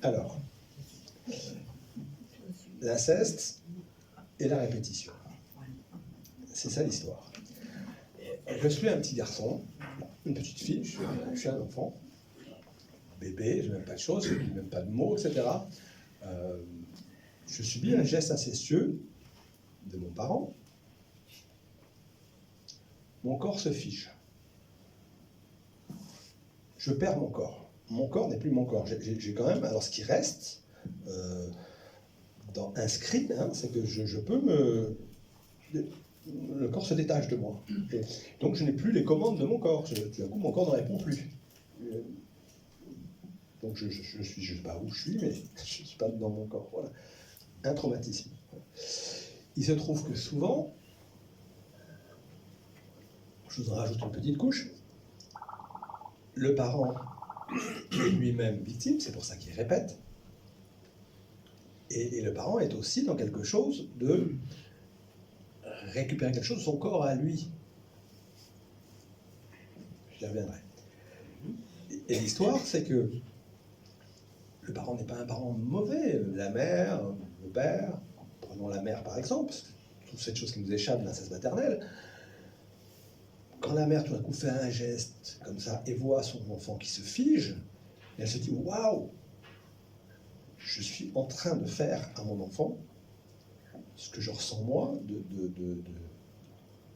Alors, l'inceste et la répétition. C'est ça l'histoire. Je suis un petit garçon, une petite fille, je suis un enfant, bébé, je n'ai même pas de choses, je n'ai même pas de mots, etc. Je subis un geste incestueux de mon parent. Mon corps se fige. Je perds mon corps. Mon corps n'est plus mon corps. J'ai quand même, alors ce qui reste, inscrit, hein, c'est que je peux me... Le corps se détache de moi. Et donc je n'ai plus les commandes de mon corps. Tout d'un coup, mon corps ne répond plus. Donc je ne sais pas où je suis, mais je ne suis pas dans mon corps. Voilà. Un traumatisme. Il se trouve que souvent, je vous en rajoute une petite couche, le parent est lui-même victime, c'est pour ça qu'il répète, et le parent est aussi dans quelque chose de récupérer quelque chose de son corps à lui. J'y reviendrai. Et l'histoire, c'est que le parent n'est pas un parent mauvais. La mère, le père, prenons la mère par exemple, toute cette chose qui nous échappe de l'inceste maternel. Quand la mère tout d'un coup fait un geste comme ça et voit son enfant qui se fige, elle se dit « Waouh, je suis en train de faire à mon enfant ce que je ressens moi,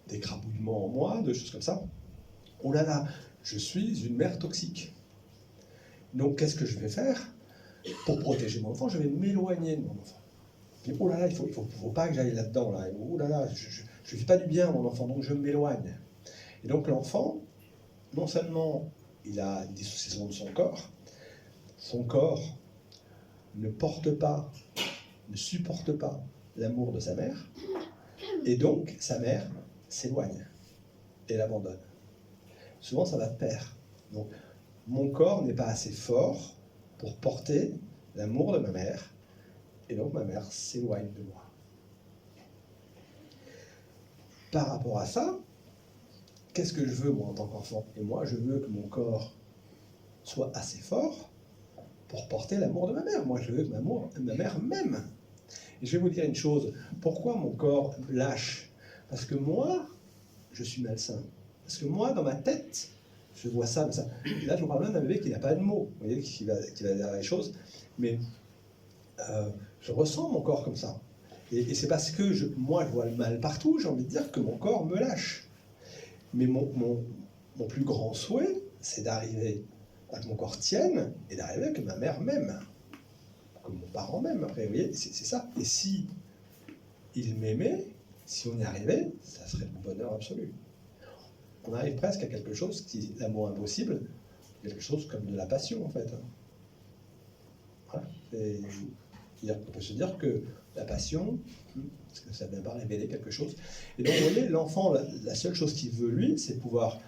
d'écrabouillement en moi, de choses comme ça. Oh là là, je suis une mère toxique. Donc qu'est-ce que je vais faire? Pour protéger mon enfant, je vais m'éloigner de mon enfant. Puis, oh là là, il faut pas que j'aille là-dedans. Là. Oh là là, je ne fais pas du bien à mon enfant, donc je m'éloigne. Et donc l'enfant, non seulement il a une dissociation de son corps ne porte pas, ne supporte pas l'amour de sa mère, et donc sa mère s'éloigne et l'abandonne. Souvent ça va de pair. Donc mon corps n'est pas assez fort pour porter l'amour de ma mère, et donc ma mère s'éloigne de moi. Par rapport à ça, qu'est-ce que je veux moi en tant qu'enfant? Et moi je veux que mon corps soit assez fort pour porter l'amour de ma mère. Moi je veux que ma mère m'aime. Et je vais vous dire une chose, pourquoi mon corps lâche? Parce que moi, je suis malsain. Parce que moi, dans ma tête, je vois ça, ça. Et là, je vous parle d'un bébé qui n'a pas de mots, vous voyez, qui va dire les choses, mais je ressens mon corps comme ça. Et c'est parce que moi, je vois le mal partout, j'ai envie de dire que mon corps me lâche. Mais mon plus grand souhait, c'est d'arriver à que mon corps tienne et d'arriver à que ma mère m'aime. Que mon parent m'aime, après, vous voyez, c'est ça. Et si il m'aimait, si on y arrivait, ça serait le bonheur absolu. On arrive presque à quelque chose qui est l'amour impossible, quelque chose comme de la passion, en fait. Voilà. On peut se dire que la passion, parce que ça ne vient pas révéler quelque chose. Et donc, vous voyez, l'enfant, la seule chose qu'il veut, lui, c'est pouvoir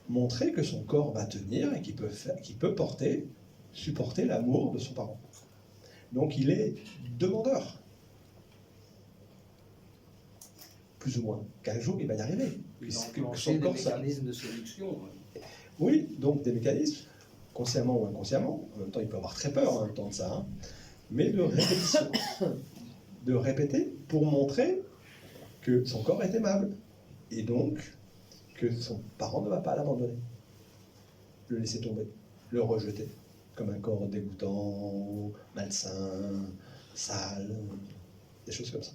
montrer que son corps va tenir et qu'il peut supporter l'amour de son parent. Donc, il est demandeur. Plus ou moins. Qu'un jour, il va y arriver. Puisque son corps, des mécanismes de séduction. Oui, donc des mécanismes, consciemment ou inconsciemment. En même temps, il peut avoir très peur en même temps de ça. Hein, mais de répétition. De répéter pour montrer que son corps est aimable. Et donc, que son parent ne va pas l'abandonner. Le laisser tomber. Le rejeter. Comme un corps dégoûtant, malsain, sale. Des choses comme ça.